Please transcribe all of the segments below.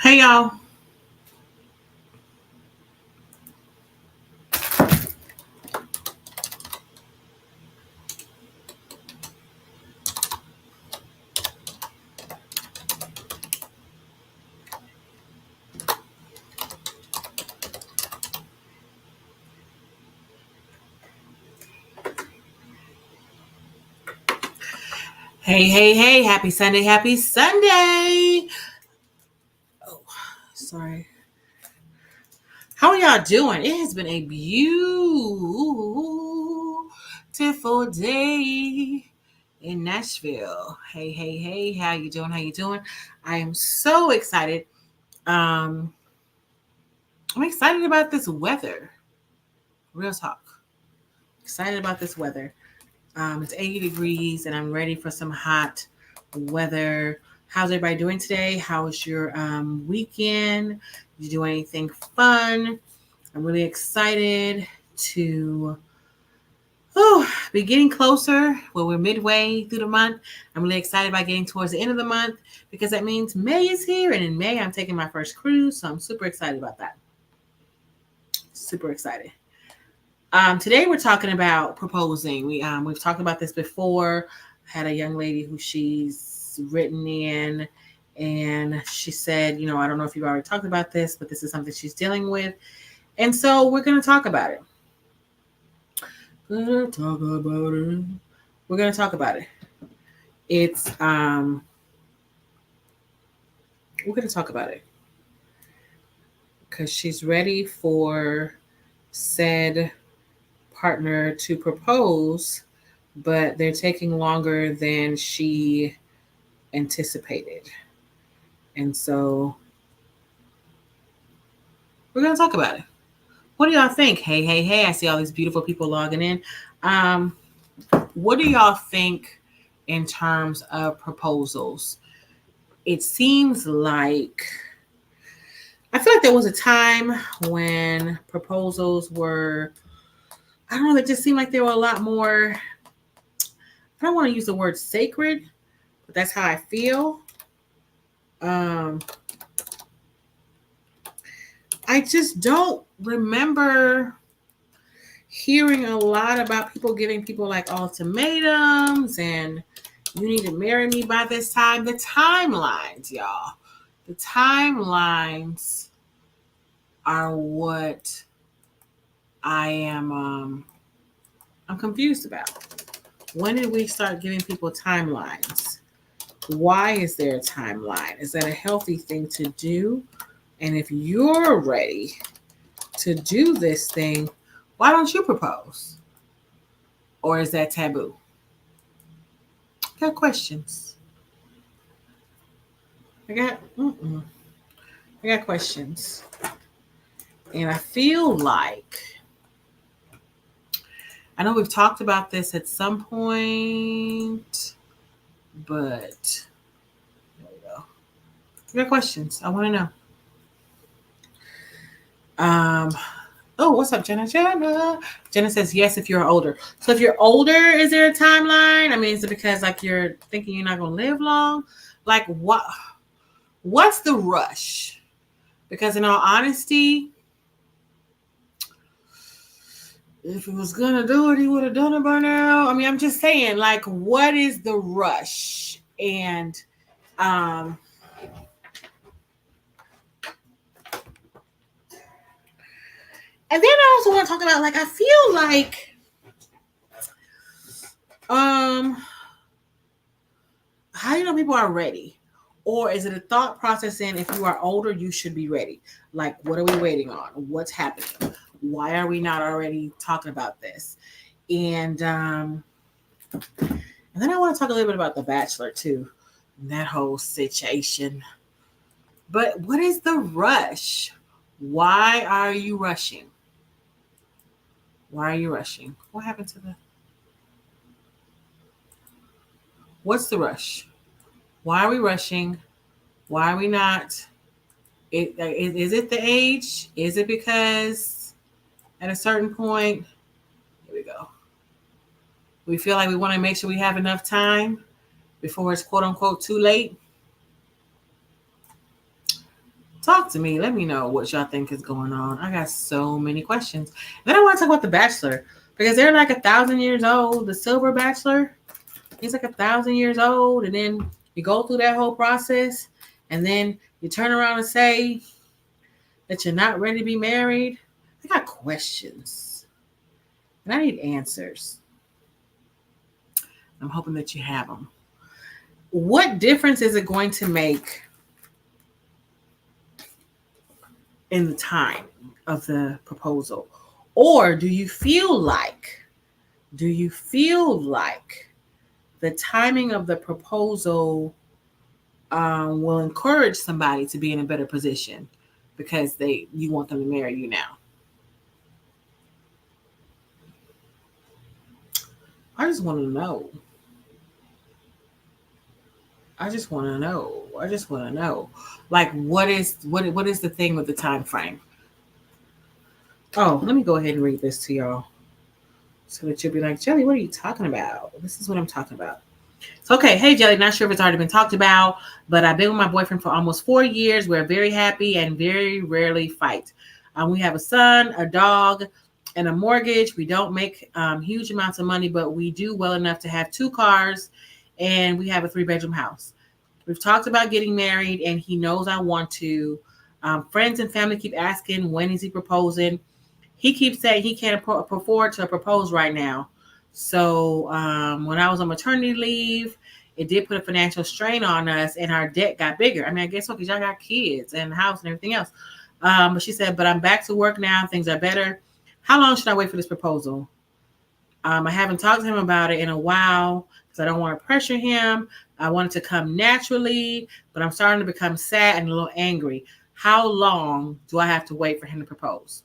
Hey y'all. Hey, happy Sunday, happy Sunday. Oh, sorry. How are y'all doing? It has been a beautiful day in Nashville. Hey, how you doing? How you doing? I am so excited. Um, I'm excited about this weather. Real talk. Excited about this weather. It's 80 degrees and I'm ready for some hot weather. How's everybody doing today? How was your weekend? Did you do anything fun? I'm really excited to be getting closer. Well, we're midway through the month. I'm really excited about getting towards the end of the month because that means May is here. And in May, I'm taking my first cruise. So I'm super excited about that. Super excited. Today we're talking about proposing. We've talked about this before. I had a young lady who she's written in, and she said, I don't know if you've already talked about this, but this is something she's dealing with, and so we're going to talk about it. We're going to talk about it. It's we're going to talk about it because she's ready for said partner to propose, but they're taking longer than she anticipated. And so we're going to talk about it. What do y'all think? Hey, I see all these beautiful people logging in. What do y'all think in terms of proposals? It seems like I feel like there was a time when proposals were, I don't know, it just seemed like they were a lot more, I don't want to use the word sacred, but that's how I feel. I just don't remember hearing a lot about people giving people like ultimatums and you need to marry me by this time. The timelines, y'all. The timelines are what I am I'm confused about. When did we start giving people timelines? Why is there a timeline? Is that a healthy thing to do? And if you're ready to do this thing, why don't you propose? Or is that taboo? Got questions. I got questions. And I feel like I know we've talked about this at some point, but there we go. I got questions. I want to know. What's up, Jenna? Jenna says yes if you're older. So if you're older, is there a timeline? I mean, is it because like you're thinking you're not gonna live long? Like what's the rush? Because in all honesty, if he was gonna do it, he would have done it by now. I mean, I'm just saying, like, what is the rush? And and then I also want to talk about, like, I feel like how do you know people are ready? Or is it a thought process in if you are older, you should be ready? Like, what are we waiting on? What's happening? Why are we not already talking about this? And then I want to talk a little bit about The Bachelor too, that whole situation. But what is the rush? Why are you rushing? Why are you rushing? What happened to the? What's the rush? Why are we rushing? Why are we not? Is it the age? Is it because at a certain point, here we go, we feel like we want to make sure we have enough time before it's quote unquote too late? Talk to me. Let me know what y'all think is going on. I got so many questions. Then I want to talk about the Bachelor because they're like 1,000 years old. The Silver Bachelor, he's like 1,000 years old, and then you go through that whole process, and then you turn around and say that you're not ready to be married. I got questions, and I need answers. I'm hoping that you have them. What difference is it going to make in the time of the proposal? Or do you feel like the timing of the proposal will encourage somebody to be in a better position because you want them to marry you now? I just want to know. I just want to know. I just want to know. Like, what is the thing with the time frame? Oh, let me go ahead and read this to y'all so that you'll be like, Jelly, what are you talking about? This is what I'm talking about. So, okay, hey, Jelly, not sure if it's already been talked about, but I've been with my boyfriend for almost 4 years. We're very happy and very rarely fight. We have a son, a dog, and a mortgage. We don't make huge amounts of money, but we do well enough to have 2 cars, and we have a 3-bedroom house. We've talked about getting married, and he knows I want to. Friends and family keep asking, when is he proposing? He keeps saying he can't afford to propose right now. So when I was on maternity leave, it did put a financial strain on us, and our debt got bigger. I mean, I guess so, because y'all got kids and a house and everything else. But she said, but I'm back to work now. Things are better. How long should I wait for this proposal? I haven't talked to him about it in a while because I don't want to pressure him. I want it to come naturally, but I'm starting to become sad and a little angry. How long do I have to wait for him to propose?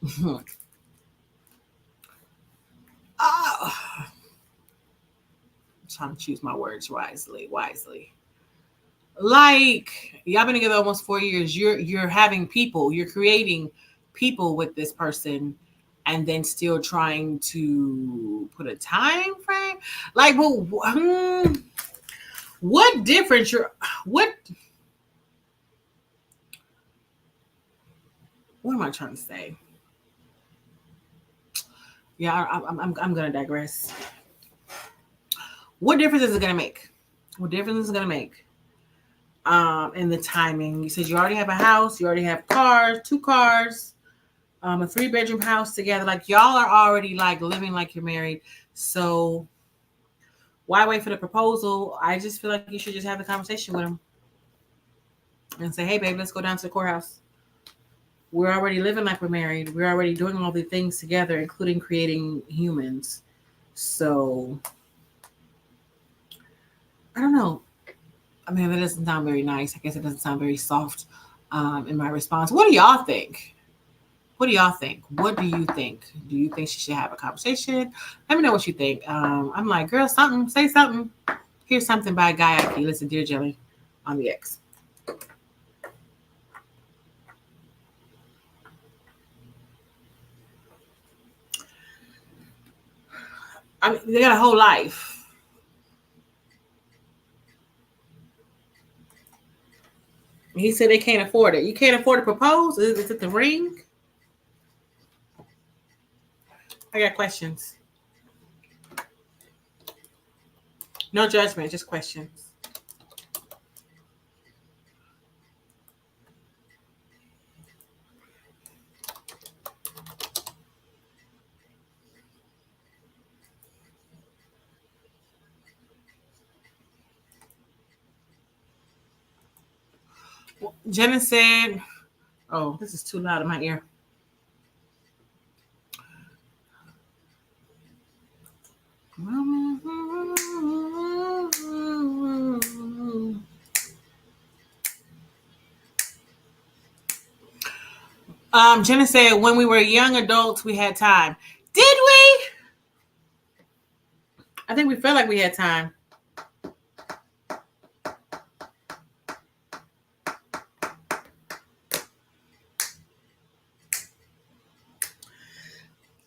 I'm trying to choose my words wisely. Like, y'all been together almost 4 years. You're having people, you're creating people with this person, and then still trying to put a time frame. Like, well, what difference? What am I trying to say? Yeah, I'm gonna digress. What difference is it gonna make? What difference is it gonna make? In the timing. You said you already have a house, you already have cars, 2 cars, a 3-bedroom house together. Like, y'all are already like living like you're married. So why wait for the proposal? I just feel like you should just have the conversation with him and say, hey, babe, let's go down to the courthouse. We're already living like we're married. We're already doing all the things together, including creating humans. So I don't know. I mean, that doesn't sound very nice. I guess it doesn't sound very soft in my response. What do y'all think? What do y'all think? What do you think? Do you think she should have a conversation? Let me know what you think. I'm like, girl, say something. Here's something by Guy Aki. Listen, Dear Jelly on the X. I mean, they got a whole life. He said they can't afford it. You can't afford to propose? Is it the ring? I got questions. No judgment, just questions. Jenna said, oh, this is too loud in my ear. Jenna said, when we were young adults, we had time. Did we? I think we felt like we had time.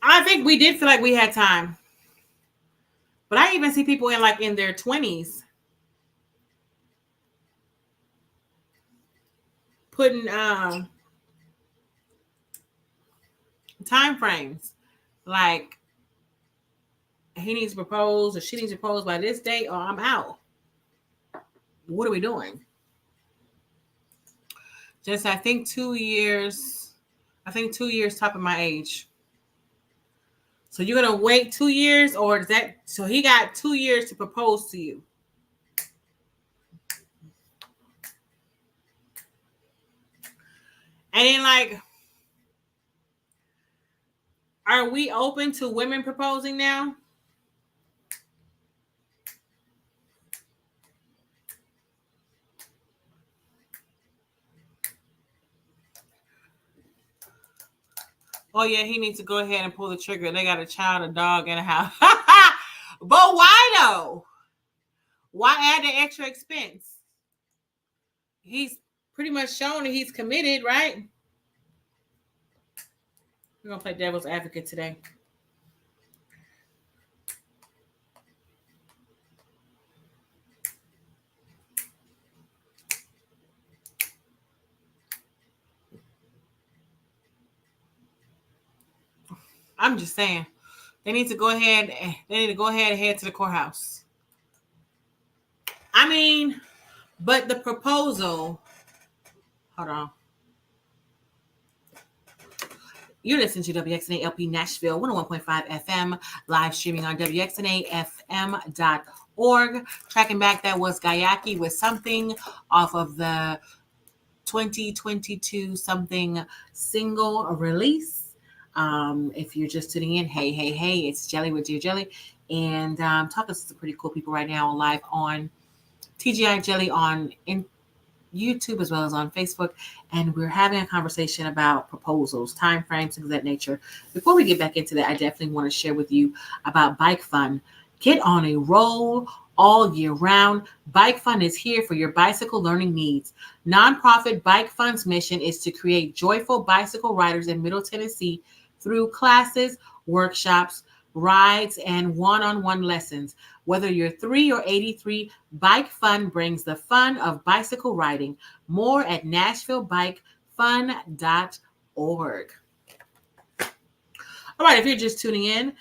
I think we did feel like we had time. But I even see people in their 20s putting time frames. Like he needs to propose or she needs to propose by this date or I'm out. What are we doing? Just I think 2 years. I think 2 years top of my age. So you're gonna wait 2 years, or is that so? He got 2 years to propose to you, and then like, are we open to women proposing now? Oh yeah, he needs to go ahead and pull the trigger. They got a child, a dog, and a house. But why though? Why add the extra expense? He's pretty much shown that he's committed, right? We're gonna play devil's advocate today. I'm just saying. They need to go ahead. They need to go ahead and head to the courthouse. I mean, but the proposal. Hold on. You're listening to WXNA LP Nashville 101.5 FM, live streaming on WXNAFM.org. Tracking back, that was Gayaki with something off of the 2022 something single release. If you're just tuning in, hey, it's Jelly with Dear Jelly. And talking to some pretty cool people right now live on TGI Jelly on YouTube as well as on Facebook, and we're having a conversation about proposals, time frames, things of that nature. Before we get back into that, I definitely want to share with you about Bike Fun. Get on a roll all year round. Bike Fun is here for your bicycle learning needs. Nonprofit Bike Fun's mission is to create joyful bicycle riders in Middle Tennessee through classes, workshops, rides, and one-on-one lessons. Whether you're 3 or 83, Bike Fun brings the fun of bicycle riding. More at NashvilleBikeFun.org. All right, if you're just tuning in,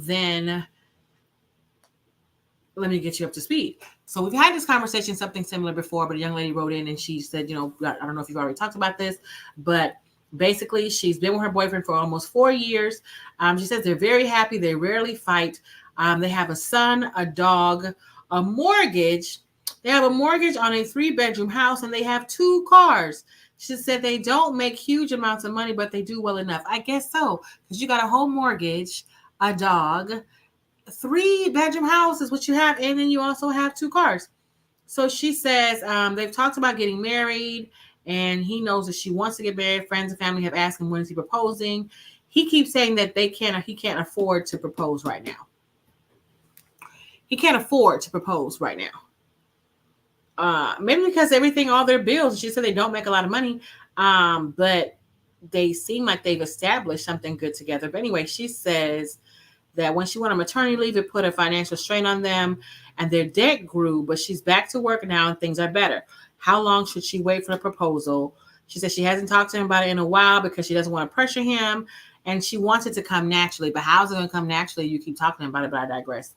then let me get you up to speed. So we've had this conversation, something similar before, but a young lady wrote in and she said, I don't know if you've already talked about this, but basically she's been with her boyfriend for almost 4 years. She says they're very happy. They rarely fight. They have a son, a dog, a mortgage. They have a mortgage on a 3-bedroom house and they have 2 cars. She said they don't make huge amounts of money, but they do well enough. I guess so, because you got a whole mortgage, a dog, 3-bedroom house is what you have, and then you also have 2 cars. So she says they've talked about getting married, and he knows that she wants to get married. Friends and family have asked him when is he proposing. He keeps saying that he can't afford to propose right now. He can't afford to propose right now. Maybe because all their bills. She said they don't make a lot of money, but they seem like they've established something good together. But anyway, she says that when she went on maternity leave, it put a financial strain on them and their debt grew, but she's back to work now and things are better. How long should she wait for the proposal? She said she hasn't talked to him about it in a while because she doesn't want to pressure him and she wants it to come naturally. But how's it going to come naturally? You keep talking about it, but I digress.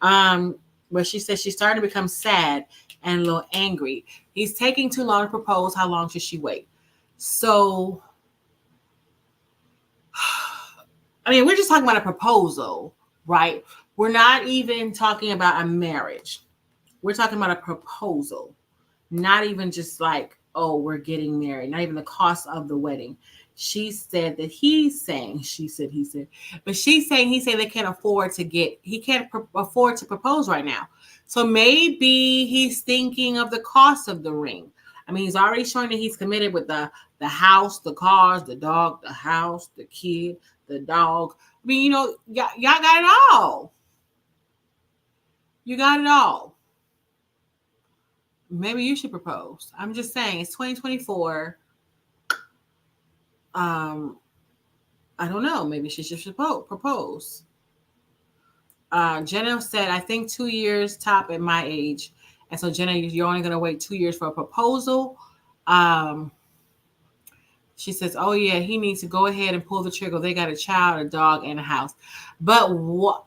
But she says she's starting to become sad and a little angry. He's taking too long to propose. How long should she wait? So I mean, we're just talking about a proposal, right? We're not even talking about a marriage. We're talking about a proposal, not even just like, oh, we're getting married, not even the cost of the wedding. She said that he's saying, he said, but she's saying he said he can't afford to propose right now. So maybe he's thinking of the cost of the ring. I mean, he's already showing that he's committed with the house, the cars, the dog, the house, the kid, the dog. I mean, y'all got it all. You got it all. Maybe you should propose. I'm just saying, it's 2024. I don't know. Maybe she should propose. Jenna said, I think 2 years top at my age. And so, Jenna, you're only going to wait 2 years for a proposal. She says, "Oh yeah, he needs to go ahead and pull the trigger. They got a child, a dog, and a house." But what?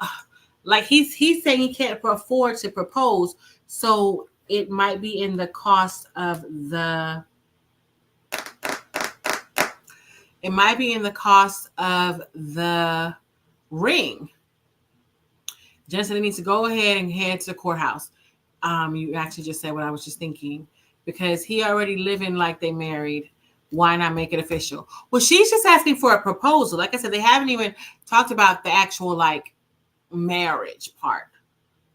Like he's saying he can't afford to propose, so it might be in the cost of the. It might be in the cost of the ring. Jensen needs to go ahead and head to the courthouse. You actually just said what I was just thinking, because he already living like they married. Why not make it official? Well, she's just asking for a proposal. Like I said, they haven't even talked about the actual like marriage part,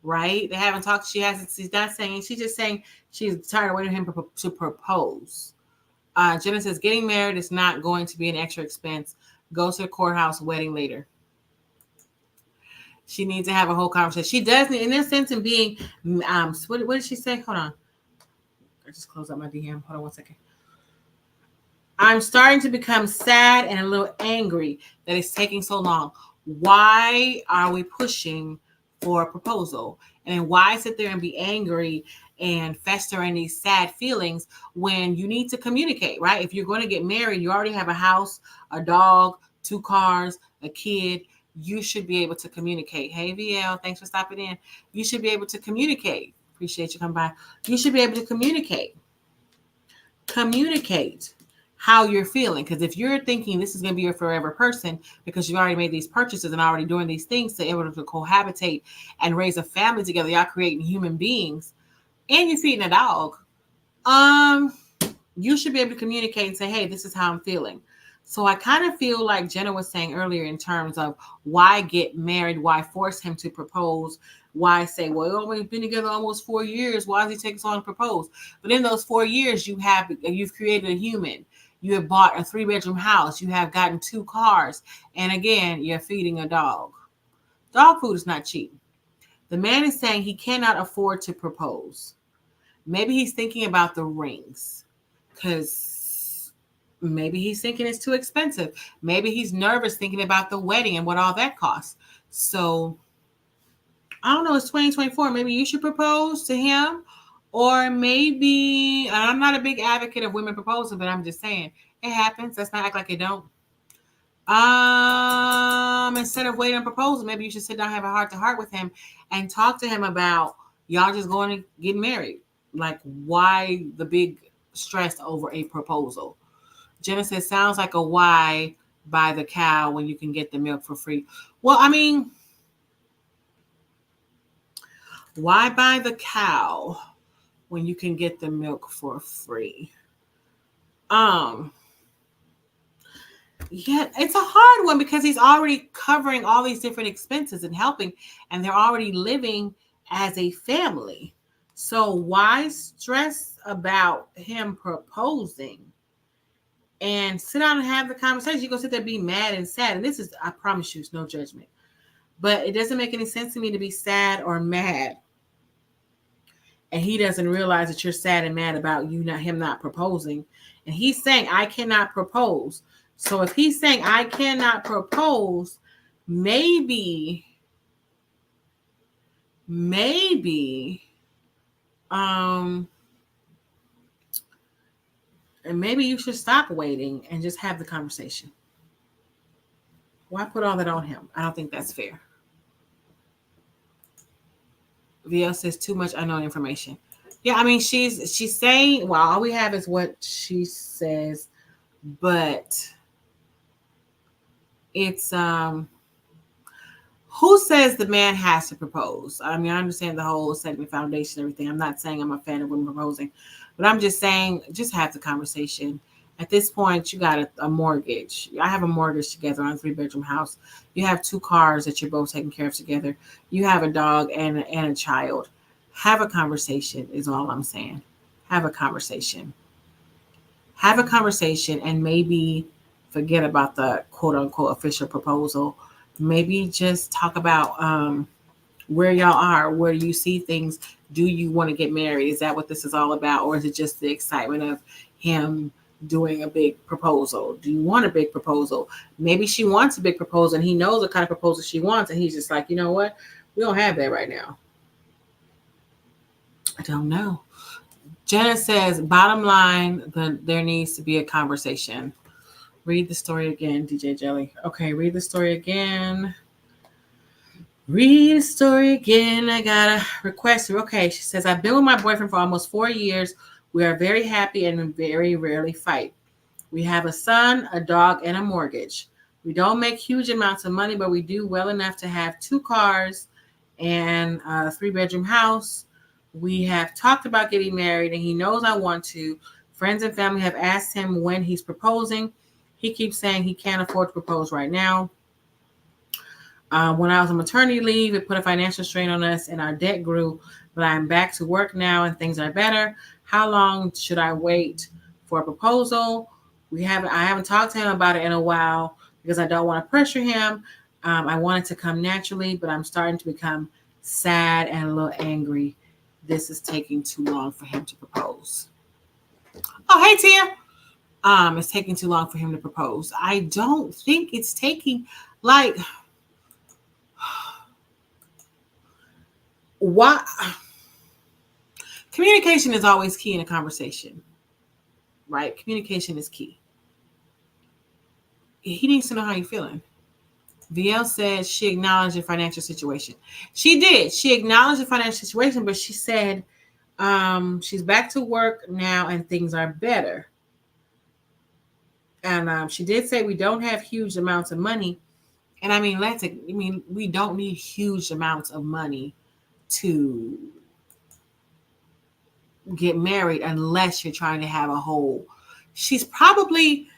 right? They haven't talked. She hasn't. She's not saying. She's just saying she's tired of waiting for him to propose. Jenna says getting married is not going to be an extra expense. Go to the courthouse wedding later. She needs to have a whole conversation. She does, in a sense, in being, what did she say? Hold on. I just closed out my DM. Hold on 1 second. I'm starting to become sad and a little angry that it's taking so long. Why are we pushing for a proposal? And why sit there and be angry and fester in these sad feelings when you need to communicate, right? If you're going to get married, you already have a house, a dog, 2 cars, a kid. You should be able to communicate. Hey, VL, thanks for stopping in. You should be able to communicate. Appreciate you coming by. You should be able to communicate. Communicate how you're feeling. Because if you're thinking this is going to be your forever person because you've already made these purchases and already doing these things to be able to cohabitate and raise a family together, y'all creating human beings, and you're feeding a dog, you should be able to communicate and say, hey, this is how I'm feeling. So I kind of feel like Jenna was saying earlier in terms of why get married, why force him to propose, why say, well, we've been together almost 4 years. Why does he take so long to propose? But in those 4 years, you've created a human. You have bought a 3-bedroom house. You have gotten 2 cars. And again, you're feeding a dog. Dog food is not cheap. The man is saying he cannot afford to propose. Maybe he's thinking about the rings because maybe he's thinking it's too expensive. Maybe he's nervous thinking about the wedding and what all that costs. So I don't know. It's 2024. Maybe you should propose to him, or maybe I'm not a big advocate of women proposing, but I'm just saying it happens. Let's not act like it don't. Instead of waiting on proposal, maybe you should sit down, have a heart to heart with him, and talk to him about y'all just going to get married. Like, why the big stress over a proposal? Jenna says, sounds like a why buy the cow when you can get the milk for free. Well, I mean, why buy the cow when you can get the milk for free? Yeah, it's a hard one because he's already covering all these different expenses and helping, and they're already living as a family. So why stress about him proposing? And sit down and have the conversation. You go sit there, be mad and sad. And this is, I promise you, it's no judgment. But it doesn't make any sense to me to be sad or mad. And he doesn't realize that you're sad and mad about him not proposing. And he's saying, I cannot propose. So if he's saying I cannot propose, maybe, and maybe you should stop waiting and just have the conversation. Why put all that on him? I don't think that's fair. VL says too much unknown information. Yeah, I mean she's saying, well, all we have is what she says, but it's who says the man has to propose? I mean, I understand the whole setting the foundation, everything. I'm not saying I'm a fan of women proposing, but I'm just saying just have the conversation. At this point, you got a mortgage. I have a mortgage together on a 3-bedroom house. You have 2 cars that you're both taking care of together. You have a dog and a child. Have a conversation is all I'm saying. Have a conversation. Have a conversation and maybe forget about the quote unquote official proposal. Maybe just talk about where y'all are. Where do you see things? Do you want to get married? Is that what this is all about? Or is it just the excitement of him doing a big proposal? Do you want a big proposal? Maybe she wants a big proposal and he knows the kind of proposal she wants. And he's just like, you know what? We don't have that right now. I don't know. Jenna says, bottom line, there needs to be a conversation. Read the story again, DJ Jelly. Okay, read the story again. Read the story again. I got a request. Okay, she says, I've been with my boyfriend for almost 4 years. We are very happy and very rarely fight. We have a son, a dog, and a mortgage. We don't make huge amounts of money, but we do well enough to have 2 cars and a 3-bedroom house. We have talked about getting married, and he knows I want to. Friends and family have asked him when he's proposing. He keeps saying he can't afford to propose right now. When I was on maternity leave, it put a financial strain on us and our debt grew, but I'm back to work now and things are better. How long should I wait for a proposal? I haven't talked to him about it in a while because I don't want to pressure him. I want it to come naturally, but I'm starting to become sad and a little angry. This is taking too long for him to propose. Oh, hey, Tia. It's taking too long for him to propose. I don't think it's taking like why communication is always key in a conversation, right? Communication is key. He needs to know how you're feeling. VL said she acknowledged the financial situation. She did. She acknowledged the financial situation, but she said she's back to work now and things are better. And she did say we don't have huge amounts of money. And I mean, we don't need huge amounts of money to get married unless you're trying to have a whole. She's probably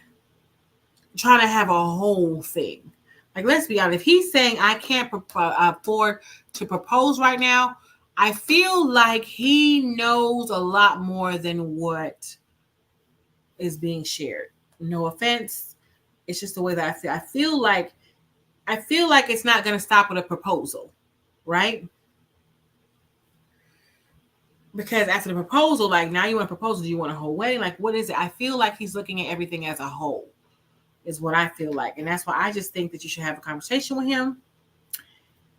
trying to have a whole thing. Like, let's be honest. If he's saying I can't afford to propose right now, I feel like he knows a lot more than what is being shared. No offense. It's just the way that I feel. I feel like it's not going to stop with a proposal, right? Because after the proposal, like now you want a proposal, do you want a whole wedding? Like, what is it? I feel like he's looking at everything as a whole, is what I feel like. And that's why I just think that you should have a conversation with him.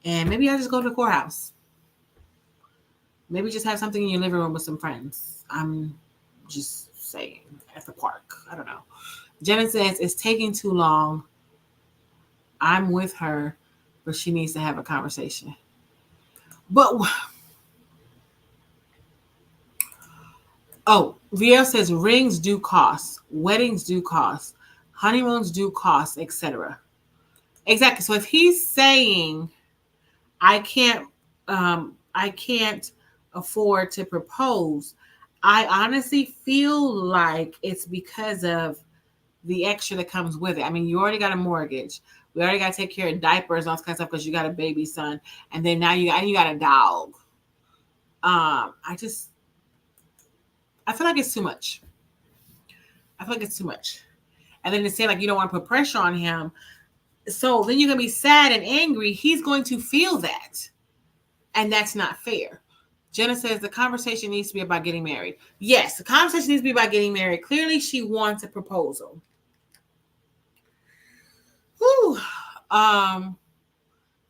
And maybe I'll just go to the courthouse. Maybe just have something in your living room with some friends. I'm just saying, at the park. I don't know. Jenna says it's taking too long. I'm with her, but she needs to have a conversation. But VL says rings do cost, weddings do cost, honeymoons do cost, etc. Exactly. So if he's saying I can't afford to propose, I honestly feel like it's because of the extra that comes with it. I mean, you already got a mortgage. We already got to take care of diapers and all this kind of stuff because you got a baby son, and then now you got a dog. I feel like it's too much. And then to say like you don't want to put pressure on him, so then you're gonna be sad and angry. He's going to feel that, and that's not fair. Jenna says the conversation needs to be about getting married. Yes, the conversation needs to be about getting married. Clearly, she wants a proposal. Whew.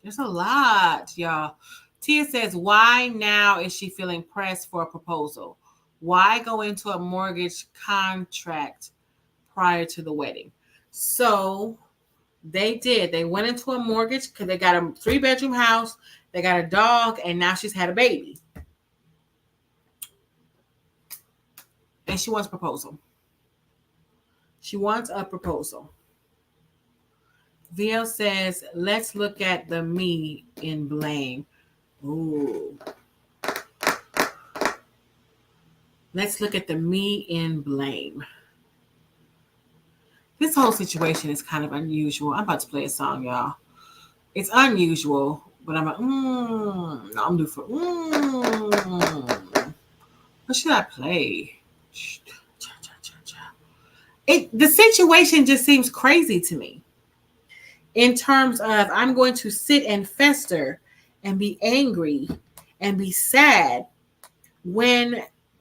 There's a lot, y'all. Tia says, why now is she feeling pressed for a proposal? Why go into a mortgage contract prior to the wedding? So they did. They went into a mortgage because they got a 3-bedroom house, they got a dog, and now she's had a baby. And she wants a proposal. She wants a proposal. VL says, let's look at the me in blame. Ooh. Let's look at the me in blame. This whole situation is kind of unusual. I'm about to play a song, y'all. It's unusual, but I'm like, no, I'm due for, what should I play? The situation just seems crazy to me. In terms of, I'm going to sit and fester and be angry and be sad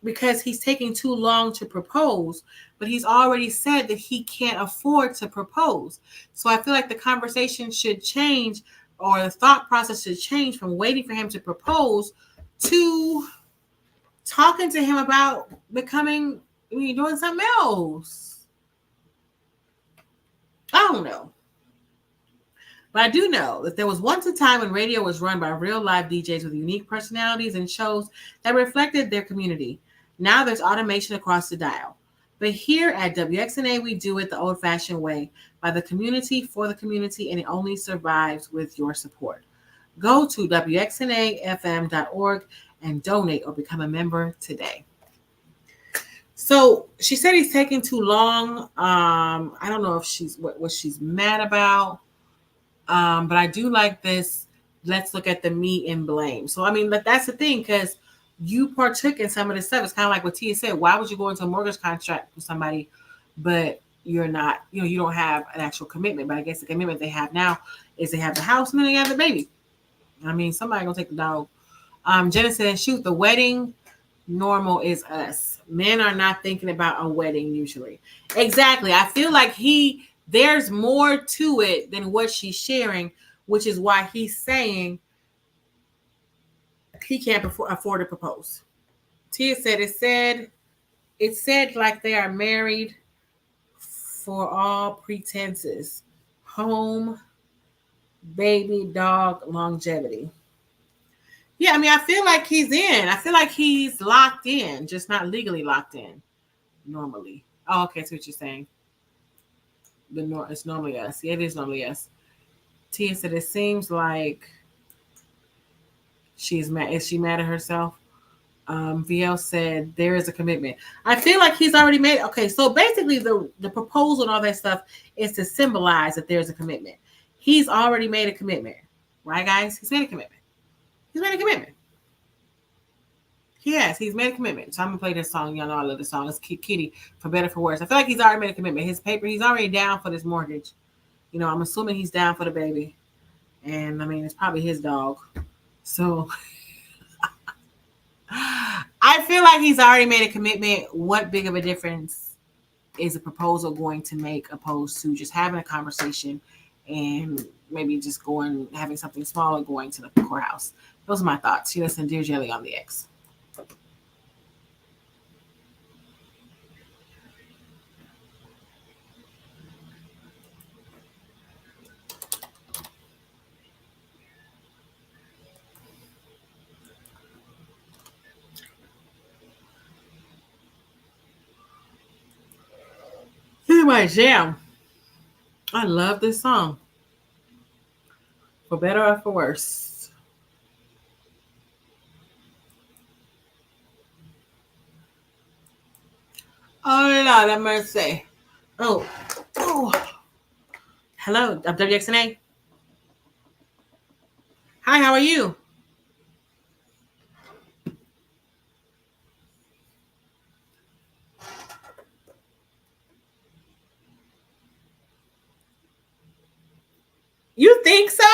because he's taking too long to propose, but he's already said that he can't afford to propose. So I feel like the conversation should change, or the thought process should change from waiting for him to propose to talking to him about doing something else. don't know. But I do know that there was once a time when radio was run by real live DJs with unique personalities and shows that reflected their community. Now there's automation across the dial. But here at WXNA, we do it the old fashioned way, by the community, for the community, and it only survives with your support. Go to WXNAFM.org and donate or become a member today. So she said he's taking too long. I don't know if she's what she's mad about. But I do like this. Let's look at the me and blame. So I mean, that's the thing, because you partook in some of this stuff. It's kind of like what Tia said. Why would you go into a mortgage contract with somebody, but you're not, you don't have an actual commitment? But I guess the commitment they have now is they have the house and then they have the baby. I mean, somebody gonna take the dog. Jenna said, shoot, the wedding normal is us. Men are not thinking about a wedding usually. Exactly. I feel like there's more to it than what she's sharing, which is why he's saying he can't afford to propose. Tia said it said like they are married for all pretenses. Home, baby, dog, longevity. Yeah, I mean, I feel like he's in. I feel like he's locked in, just not legally locked in normally. Oh, okay, that's what you're saying. It's normally us. Yeah, it is normally us. Tia said it seems like she's mad. Is she mad at herself? VL said there is a commitment. I feel like he's already made. Okay, so basically the proposal and all that stuff is to symbolize that there's a commitment. He's already made a commitment, right, guys? He's made a commitment. He's made a commitment. He has. He's made a commitment. So I'm gonna play this song. Y'all know I love this song. It's Kitty, for better for worse. I feel like he's already made a commitment. His paper. He's already down for this mortgage. I'm assuming he's down for the baby, and I mean it's probably his dog. So I feel like he's already made a commitment. What big of a difference is a proposal going to make, opposed to just having a conversation and maybe just having something small and going to the courthouse? Those are my thoughts. You listen, Dear Jelly on the X. This is my jam. I love this song. For better or for worse. Oh, Lord have mercy. Oh. Hello, I'm WXNA. Hi, how are you? You think so?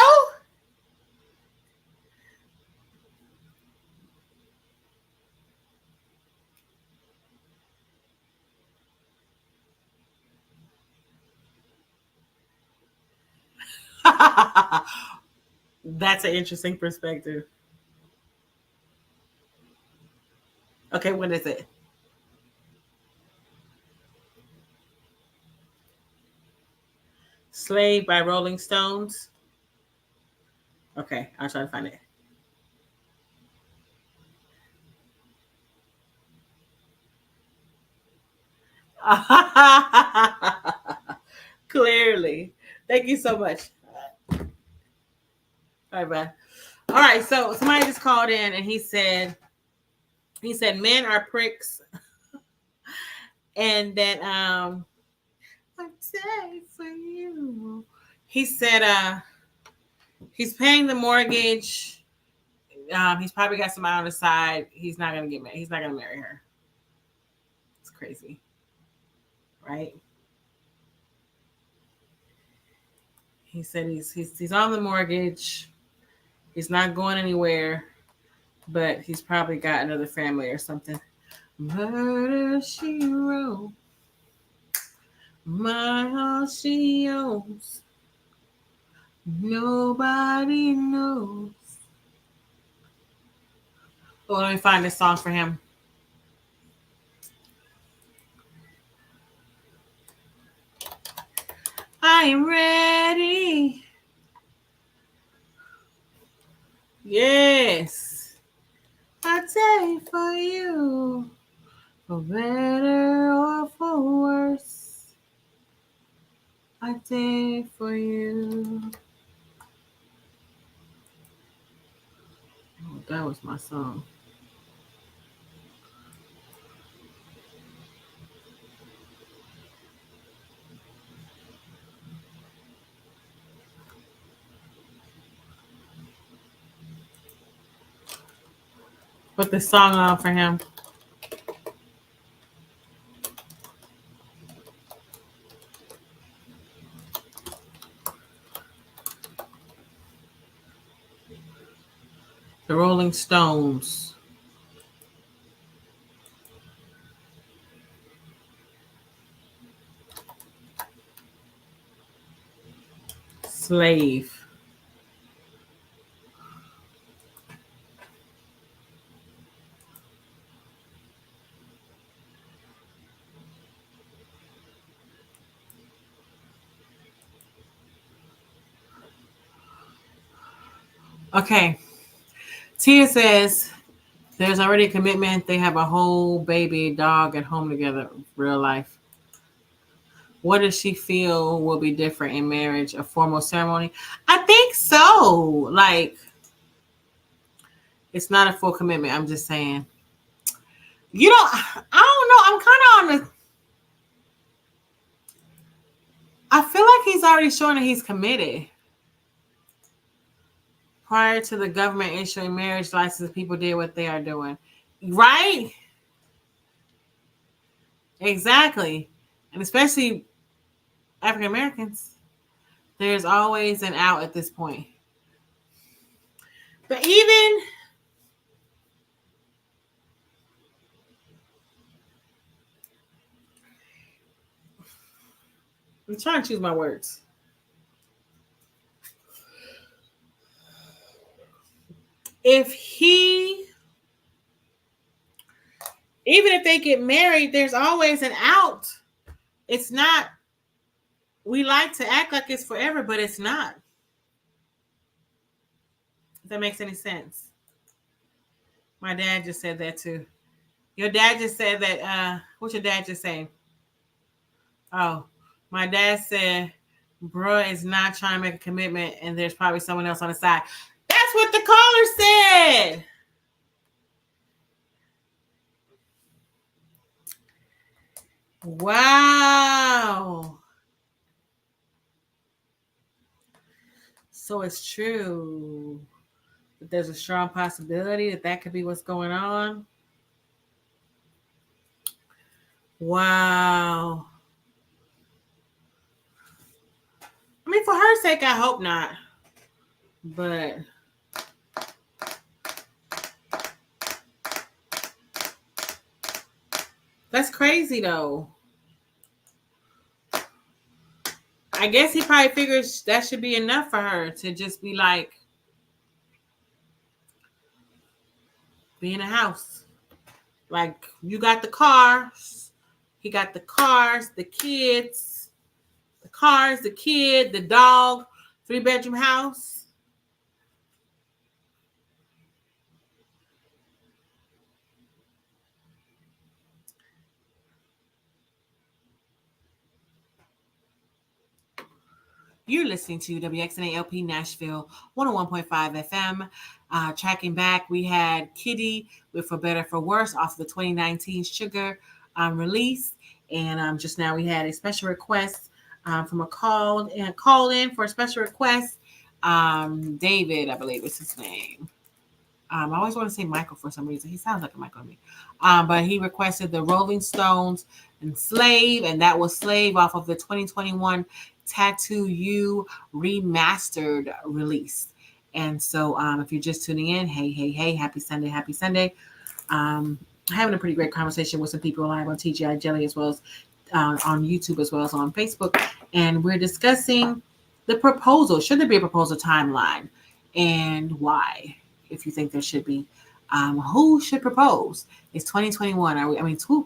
That's an interesting perspective. Okay, what is it? Slave by Rolling Stones. Okay, I'll try to find it. Clearly. Thank you so much. Bye bye. All right, so somebody just called in and he said men are pricks, and that I'm safe for you. He said he's paying the mortgage. He's probably got somebody on the side. He's not gonna get married. He's not gonna marry her. It's crazy, right? He said he's on the mortgage. He's not going anywhere, but he's probably got another family or something. Murder she wrote, my heart she owns. Nobody knows. Oh, let me find this song for him. I am ready. Yes. I take for you. For better or for worse. I take for you. Oh, that was my song. Put the song on for him. The Rolling Stones. Slave. Okay. Tia says there's already a commitment. They have a whole baby dog at home together, real life. What does she feel will be different in marriage? A formal ceremony? I think so. Like, it's not a full commitment. I'm just saying. You don't, I don't know. I'm kind of on the, I feel like he's already showing that he's committed. Prior to the government issuing marriage license, people did what they are doing. Right? Exactly. And especially African Americans, there's always an out at this point. But even, I'm trying to choose my words. If he, even if they get married, there's always an out. It's not, we like to act like it's forever, but it's not. If that makes any sense. My dad just said that too. Your dad just said that, what's your dad just saying? Oh, my dad said, bruh is not trying to make a commitment and there's probably someone else on the side. That's what the caller said. Wow. So it's true. But there's a strong possibility that that could be what's going on. Wow. I mean, for her sake, I hope not. But that's crazy, though. I guess he probably figures that should be enough for her to just be like, be in a house. Like, you got the cars, he got the cars, the kids, the cars, the kid, the dog, 3-bedroom house. You're listening to WXNALP Nashville 101.5 FM. Tracking back, we had Kitty with For Better For Worse off the 2019 Sugar release. And just now we had a special request from a call in for a special request. David, I believe is his name. I always want to say Michael for some reason. He sounds like a Michael to me. But he requested the Rolling Stones and Slave, and that was Slave off of the 2021 Tattoo You remastered release. And so if you're just tuning in, hey, happy Sunday, happy Sunday. Having a pretty great conversation with some people live on TGI Jelly as well as on YouTube as well as on Facebook. And we're discussing the proposal. Should there be a proposal timeline and why? If you think there should be. Who should propose? It's 2021.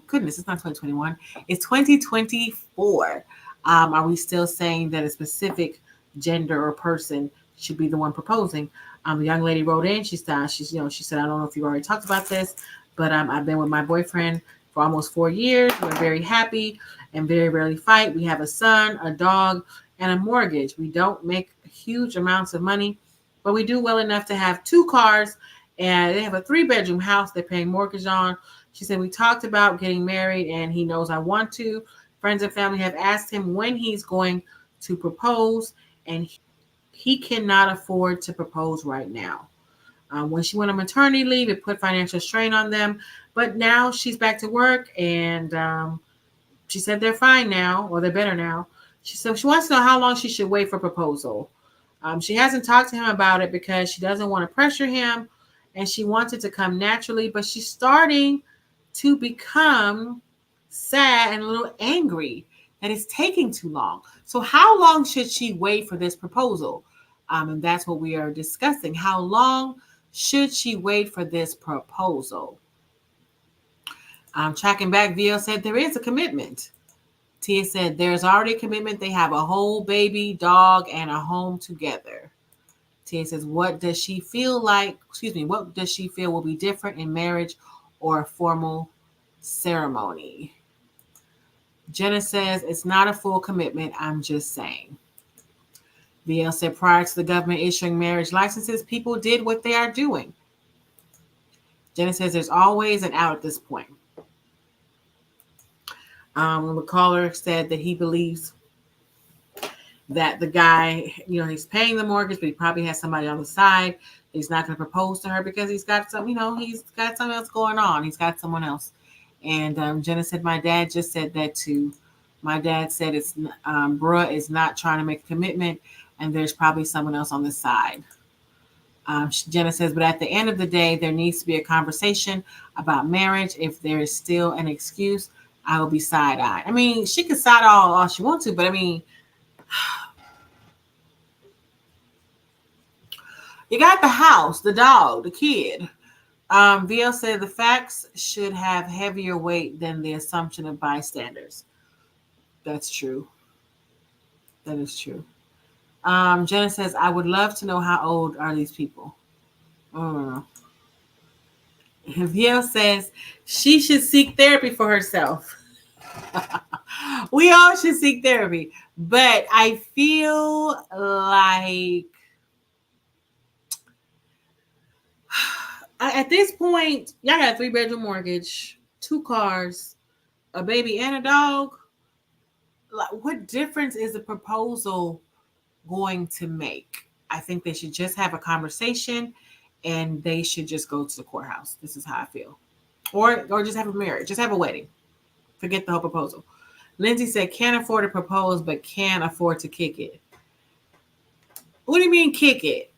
Goodness, it's not 2021. It's 2024. Are we still saying that a specific gender or person should be the one proposing? The young lady wrote in. She said, I don't know if you already talked about this, but I've been with my boyfriend for almost 4 years. We're very happy and very rarely fight. We have a son, a dog, and a mortgage. We don't make huge amounts of money, but we do well enough to have 2 cars, and they have a 3-bedroom house they're paying mortgage on. She said, we talked about getting married, and he knows I want to. Friends and family have asked him when he's going to propose, and he cannot afford to propose right now. When she went on maternity leave, it put financial strain on them, but now she's back to work, and she said they're fine now, or they're better now. She said she wants to know how long she should wait for proposal. She hasn't talked to him about it because she doesn't want to pressure him, and she wants it to come naturally, but she's starting to become sad and a little angry that it's taking too long. So how long should she wait for this proposal? And that's what we are discussing. How long should she wait for this proposal? Tracking back, VL said there is a commitment. Tia said there's already a commitment. They have a whole baby, dog, and a home together. Tia says, what does she feel like? What does she feel will be different in marriage or a formal ceremony? Jenna says, it's not a full commitment. I'm just saying. VL said, prior to the government issuing marriage licenses, people did what they are doing. Jenna says, there's always an out at this point. The caller said that he believes that the guy, he's paying the mortgage, but he probably has somebody on the side. He's not going to propose to her because he's got something else going on. He's got someone else. And Jenna said, my dad just said that too. My dad said it's bruh is not trying to make a commitment, and there's probably someone else on the side. Jenna says, but at the end of the day, there needs to be a conversation about marriage. If there is still an excuse, I will be side-eyed. I mean, she could side all she wants to, but I mean, you got the house, the dog, the kid. VL said the facts should have heavier weight than the assumption of bystanders. That's true. That is true. Jenna says, I would love to know how old are these people. VL says she should seek therapy for herself. We all should seek therapy. But I feel like at this point, y'all got a 3-bedroom mortgage, 2 cars, a baby, and a dog. Like, what difference is the proposal going to make? I think they should just have a conversation, and they should just go to the courthouse. This is how I feel. Or just have a marriage. Just have a wedding. Forget the whole proposal. Lindsay said, can't afford to propose, but can't afford to kick it. What do you mean kick it?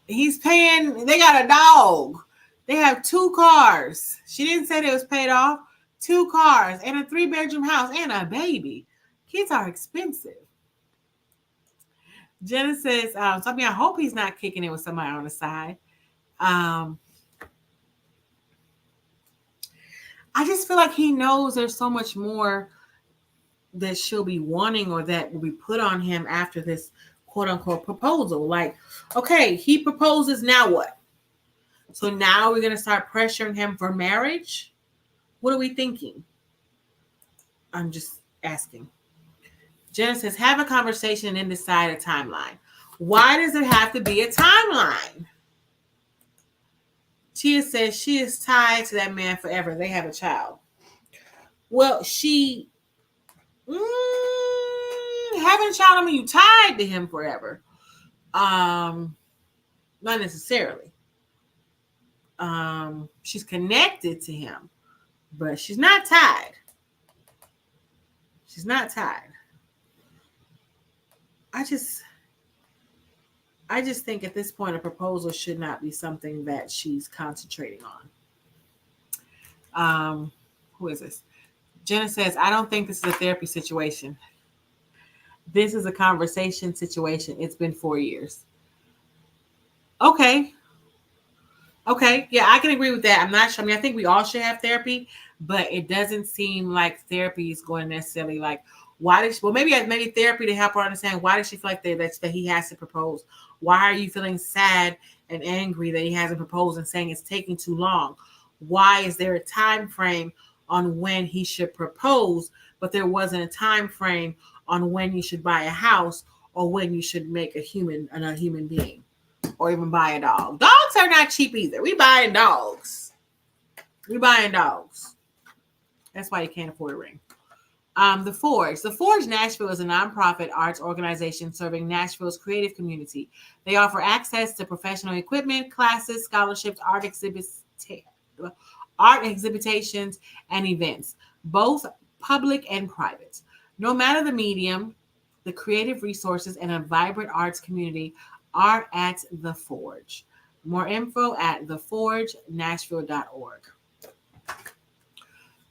He's paying, they got a dog. They have 2 cars. She didn't say it was paid off. 2 cars and a 3-bedroom house and a baby. Kids are expensive. Jenna says, I hope he's not kicking it with somebody on the side. I just feel like he knows there's so much more that she'll be wanting or that will be put on him after this quote unquote proposal. Like, okay, he proposes, now what? So now we're going to start pressuring him for marriage? What are we thinking? I'm just asking. Jenna says, have a conversation and then decide a timeline. Why does it have to be a timeline? Tia says she is tied to that man forever. They have a child. Well, she having a child, I mean, you tied to him forever. Not necessarily. She's connected to him, but she's not tied. She's not tied. I just think at this point a proposal should not be something that she's concentrating on. Who is this? Jenna says, I don't think this is a therapy situation. This is a conversation situation. It's been 4 years. Okay. Yeah, I can agree with that. I'm not sure. I think we all should have therapy, but it doesn't seem like therapy is going to necessarily like Why did she, well, maybe therapy to help her understand why does she feel like that he has to propose? Why are you feeling sad and angry that he hasn't proposed and saying it's taking too long? Why is there a time frame on when he should propose, but there wasn't a time frame on when you should buy a house or when you should make a human being or even buy a dog? Dogs are not cheap either. We buying dogs. We buying dogs. That's why you can't afford a ring. The Forge. The Forge Nashville is a nonprofit arts organization serving Nashville's creative community. They offer access to professional equipment, classes, scholarships, art exhibitions, and events, both public and private. No matter the medium, the creative resources and a vibrant arts community are at The Forge. More info at theforgenashville.org.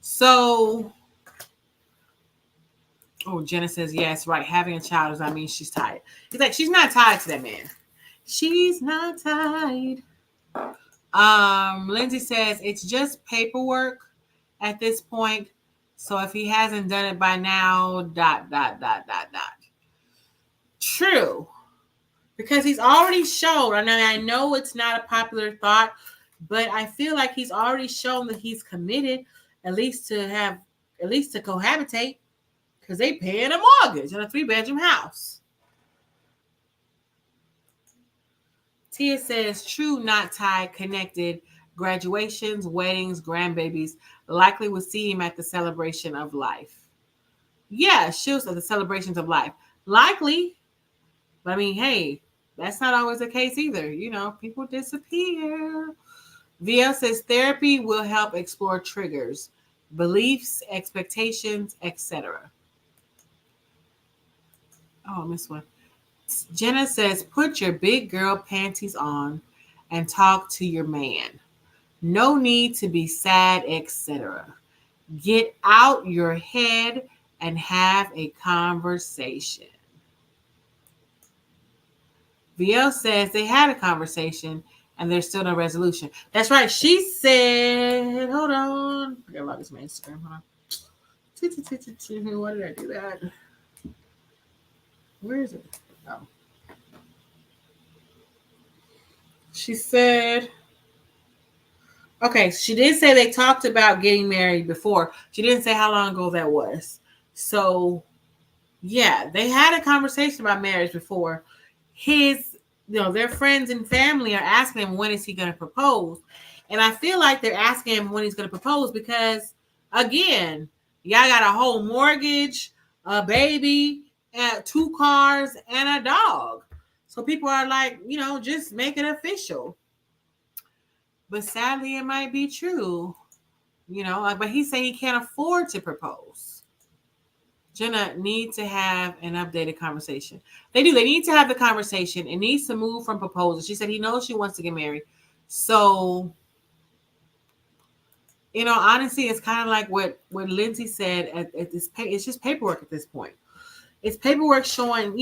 So, oh, Jenna says, yes, right. Having a child does not mean she's tied. He's like, she's not tied to that man. She's not tied. Lindsay says, it's just paperwork at this point. So if he hasn't done it by now, ... True. Because he's already shown, I know it's not a popular thought, but I feel like he's already shown that he's committed at least to cohabitate. Because they paying a mortgage in a 3-bedroom house. Tia says, true, not tied, connected. Graduations, weddings, grandbabies. Likely will see him at the celebration of life. Yeah, she'll at the celebrations of life. Likely. But I mean, hey, that's not always the case either. You know, people disappear. VL says, therapy will help explore triggers, beliefs, expectations, etc. Oh, I missed one. Jenna says, put your big girl panties on and talk to your man. No need to be sad, etc. Get out your head and have a conversation. VL says they had a conversation and there's still no resolution. That's right. She said, hold on. I gotta log this my Instagram. Hold on. Why did I do that? Where is it? Oh. She said, okay, she did say they talked about getting married before. She didn't say how long ago that was. So, yeah, they had a conversation about marriage before. Their friends and family are asking him when is he going to propose. And I feel like they're asking him when he's going to propose because, again, y'all got a whole mortgage, a baby, 2 cars, and a dog. So people are like, just make it official. But sadly, it might be true, but he's saying he can't afford to propose. Jenna needs to have an updated conversation. They do. They need to have the conversation. It needs to move from proposal. She said he knows she wants to get married. So, honestly, it's kind of like what Lindsay said at this. It's just paperwork at this point. It's paperwork showing,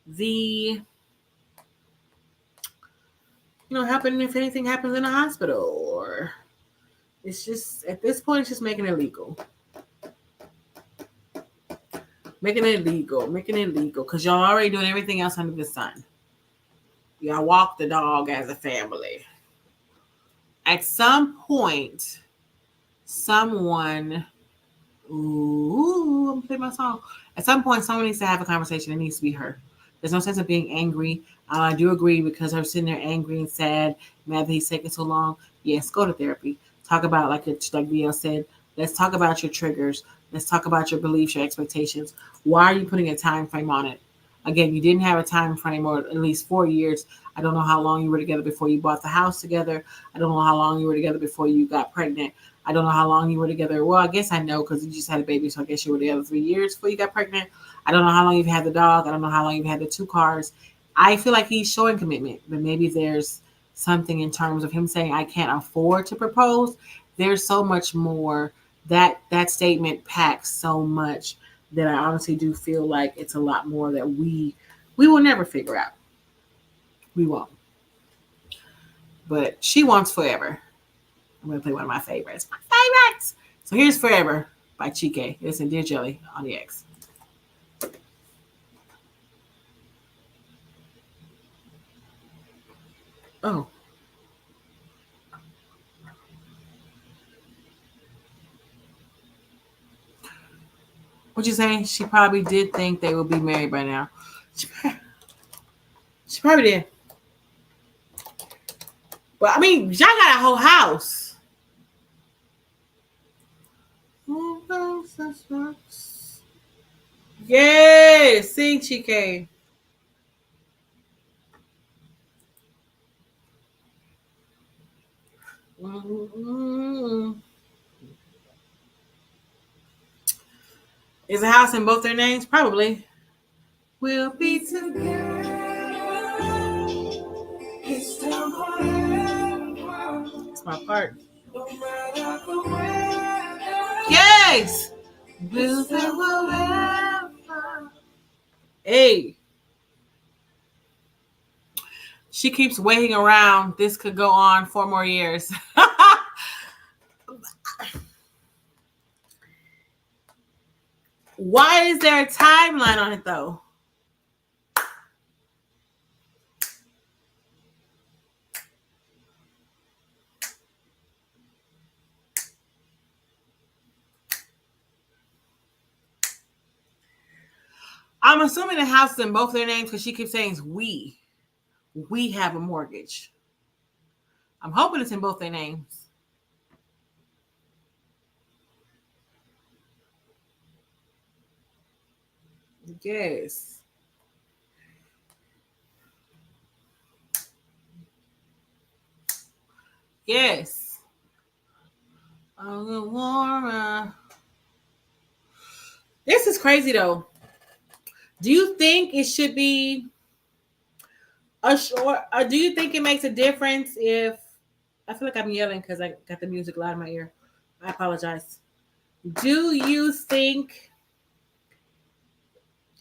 the, helping if anything happens in the hospital, or it's just, at this point, it's just making it legal. Making it legal, because y'all already doing everything else under the sun. Y'all walk the dog as a family. At some point, someone, I'm playing my song. At some point, someone needs to have a conversation. It needs to be her. There's no sense of being angry. I do agree, because her sitting there angry and sad, mad that he's taking so long. Yes, go to therapy. Talk about, like VL said, let's talk about your triggers. Let's talk about your beliefs, your expectations. Why are you putting a time frame on it? Again, you didn't have a time frame, or at least 4 years. I don't know how long you were together before you bought the house together. I don't know how long you were together before you got pregnant. I don't know how long you were together. Well, I guess I know, because you just had a baby, so I guess you were together 3 years before you got pregnant. I don't know how long you've had the dog. I don't know how long you've had the 2 cars. I feel like he's showing commitment, but maybe there's something in terms of him saying, I can't afford to propose. There's so much more. That statement packs so much that I honestly do feel like it's a lot more that we will never figure out. We won't. But she wants Forever. I'm going to play one of my favorites. My favorites! So here's Forever by Chike. Listen, Dear Jelly on the X. Oh, what you saying? She probably did think they would be married by now. She, she probably did. But I mean, y'all got a whole house. Yes, sing Chike. Mm-mm. Is a house in both their names? Probably. We'll be together. It's my part. Yes. We'll be forever. Hey, she keeps waiting around. This could go on 4 more years. Why is there a timeline on it though? I'm assuming the house is in both their names because she keeps saying it's we. We have a mortgage. I'm hoping it's in both their names. Yes. Yes. Laura. This is crazy though. Do you think it should be a short? Or do you think it makes a difference if I feel like I'm yelling because I got the music loud in my ear? I apologize. Do you think?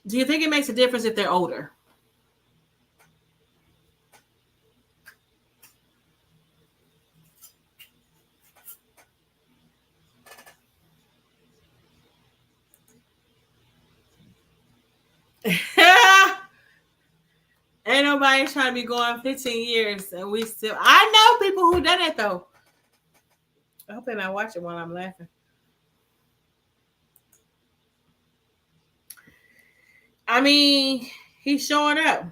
Do you think it makes a difference if they're older? Ain't nobody trying to be going 15 years and we still. I know people who done it though. I hope they're not watching while I'm laughing. I mean, he's showing up.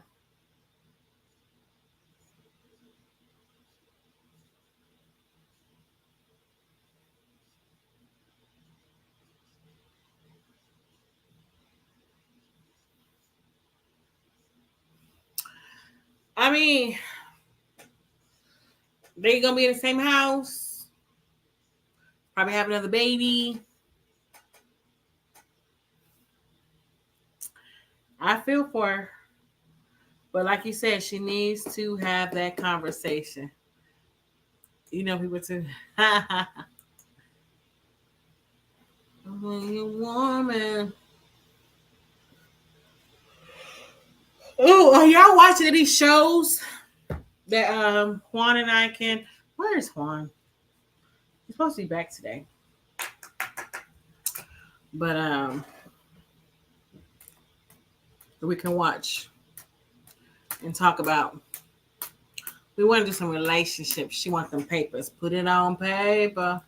I mean, they gonna be in the same house. Probably have another baby. I feel for her, but like you said, she needs to have that conversation. You know, people too. When you woman. Oh, are y'all watching these shows that Juan and I can? Where is Juan? He's supposed to be back today, but we can watch and talk about. We want to do some relationships. She wants them papers. Put it on paper.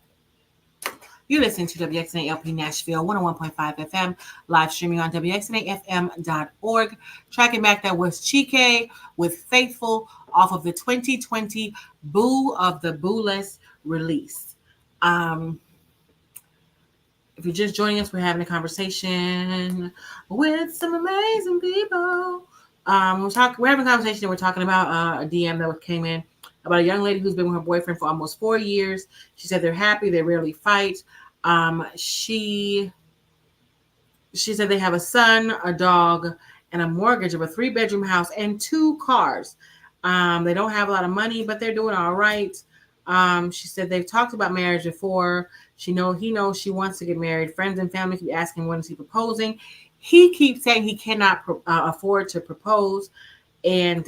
You listen to WXNALP Nashville 101.5 FM, live streaming on WXNAFM.org. Tracking back, that was Chike with Faithful off of the 2020 Boo of the Booless release. If you're just joining us, we're having a conversation with some amazing people. We're having a conversation. We're talking about a DM that came in about a young lady who's been with her boyfriend for almost 4 years. She said they're happy. They rarely fight. She said they have a son, a dog, and a mortgage of a 3-bedroom house and 2 cars. They don't have a lot of money, but they're doing all right. She said they've talked about marriage before. He knows she wants to get married. Friends and family keep asking when is he proposing. He keeps saying he cannot afford to propose. And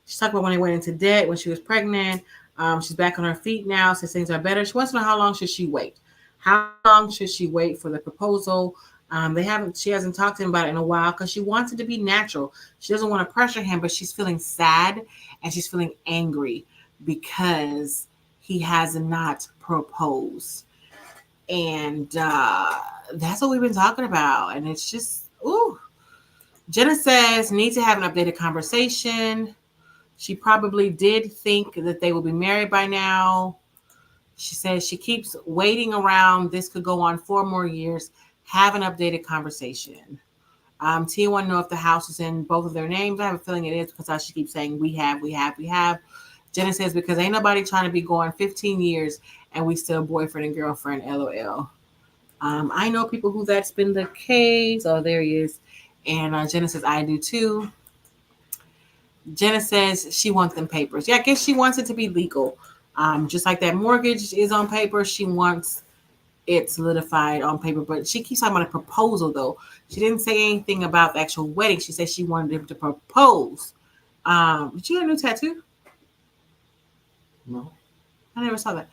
she talked about when they went into debt, when she was pregnant. She's back on her feet now, says things are better. She wants to know how long should she wait? How long should she wait for the proposal? She hasn't talked to him about it in a while because she wants it to be natural. She doesn't want to pressure him, but she's feeling sad and she's feeling angry because he has not proposed. And that's what we've been talking about. And it's just, ooh. Jenna says, need to have an updated conversation. She probably did think that they will be married by now. She says she keeps waiting around. This could go on 4 more years. Have an updated conversation. Tia want to know if the house is in both of their names. I have a feeling it is because she keeps saying we have. Jenna says because ain't nobody trying to be going 15 years and we still boyfriend and girlfriend. LOL. I know people who that's been the case. Oh, there he is. And Jenna says I do too. Jenna says she wants them papers. Yeah, I guess she wants it to be legal. Just like that mortgage is on paper, she wants it solidified on paper. But she keeps talking about a proposal, though. She didn't say anything about the actual wedding. She said she wanted him to propose. Did you get a new tattoo? No. I never saw that.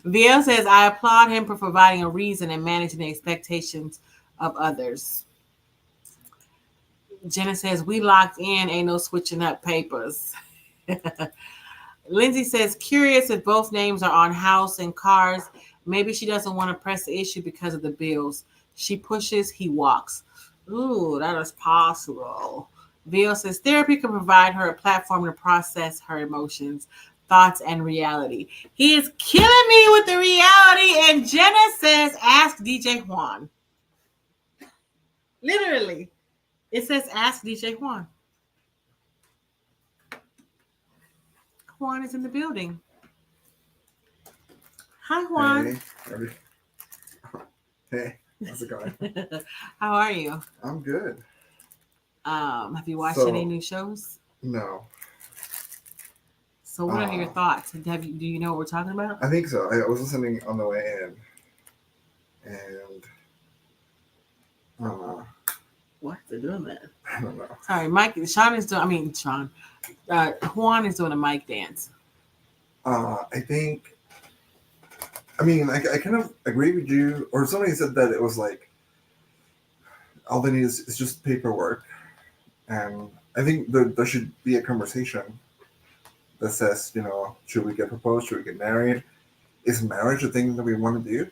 VL says, I applaud him for providing a reason and managing the expectations of others. Jenna says, we locked in, ain't no switching up papers. Lindsay says, curious if both names are on house and cars. Maybe she doesn't want to press the issue because of the bills. She pushes, he walks. Ooh, that is possible. VL says, therapy can provide her a platform to process her emotions, thoughts, and reality. He is killing me with the reality. And Jenna says, ask DJ Juan. Literally. It says, ask DJ Juan. Juan is in the building. Hi, Juan. Hey, hey, how's it going? How are you? I'm good. Have you watched any new shows? No. So what are your thoughts? Do you know what we're talking about? I think so. I was listening on the way in, and What? They're doing that? I don't know. Sorry, Juan is doing a mic dance. I think. I mean, I kind of agree with you. Or somebody said that it was like all they need is just paperwork, and I think there should be a conversation that says, should we get proposed? Should we get married? Is marriage a thing that we want to do?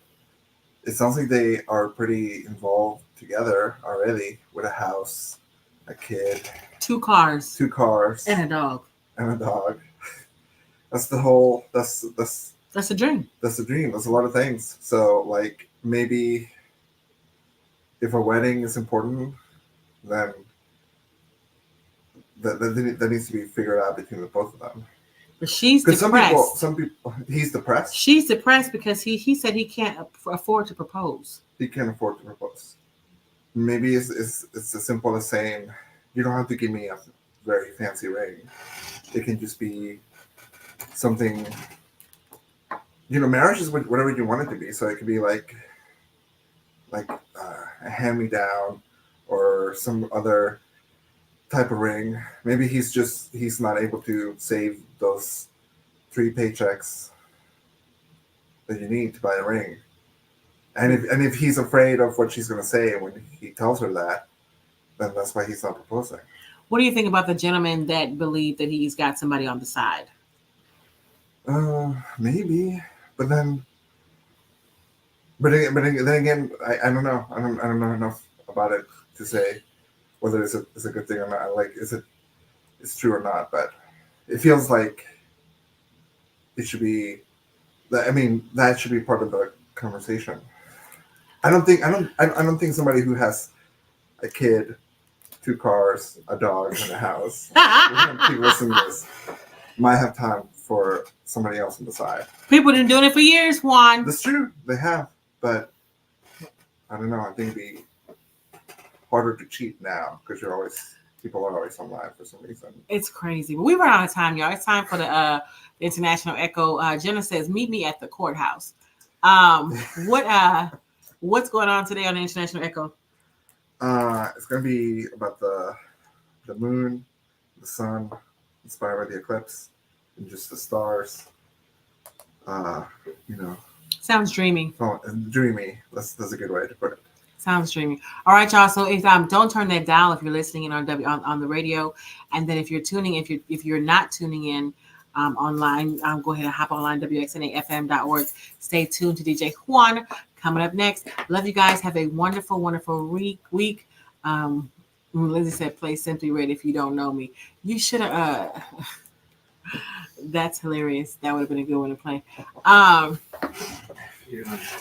It sounds like they are pretty involved together already with a house, a kid, 2 cars, and a dog. That's the whole. That's a dream. That's a dream. That's a lot of things. So like maybe if a wedding is important, then that needs to be figured out between the both of them. But she's depressed. Some people, he's depressed. She's depressed because he said he can't afford to propose. He can't afford to propose. Maybe it's as simple as saying, you don't have to give me a very fancy ring. It can just be something. Marriage is whatever you want it to be. So it could be like a hand-me-down or some other type of ring. Maybe he's not able to save those 3 paychecks that you need to buy a ring. And if he's afraid of what she's going to say when he tells her that, then that's why he's not proposing. What do you think about the gentleman that believed that he's got somebody on the side? Maybe, but then again, I don't know. I don't know enough about it to say whether it's a good thing or not. Like, it's true or not? But it feels like it should be. I mean, that should be part of the conversation. I don't think somebody who has a kid, 2 cars, a dog, and a house, people listening to this, might have time for somebody else on the side. People have been doing it for years, Juan. That's true. They have. But I don't know. I think it'd be harder to cheat now because people are always online for some reason. It's crazy. But we run out of time, y'all. It's time for the International Echo. Jenna says, meet me at the courthouse. What's going on today on the International Echo? It's going to be about the moon, the sun, inspired by the eclipse, and just the stars. Sounds dreamy. Dreamy. That's a good way to put it. Sounds dreamy. All right, y'all. So if don't turn that dial if you're listening in on on the radio, and then if you're tuning, if you're not tuning in online, go ahead and hop online wxnafm.org. Stay tuned to DJ Juan coming up next. Love you guys. Have a wonderful, wonderful week. Lizzie said, "Play Simply Red." If you don't know me, you should have. That's hilarious. That would have been a good one to play.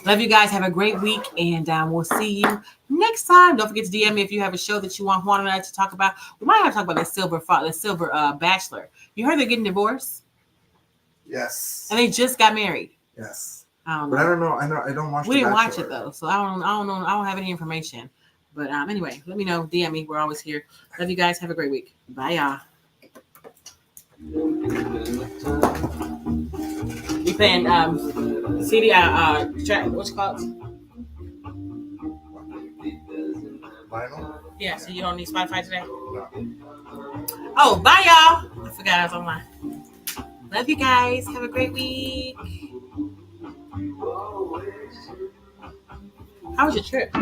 Love you guys. Have a great week, and we'll see you next time. Don't forget to DM me if you have a show that you want Juan and I to talk about. We might have to talk about the Silver Bachelor. You heard they're getting divorced? Yes. And they just got married. Yes. I don't know. But I don't know. I don't watch. We didn't watch it though, so I don't know. I don't have any information. But anyway, let me know. DM me. We're always here. Love you guys. Have a great week. Bye, y'all. We playing CD track. What's it called? Vinyl? Yeah. So you don't need Spotify today. No. Oh, bye, y'all. I forgot I was online. Love you guys. Have a great week. How was your trip?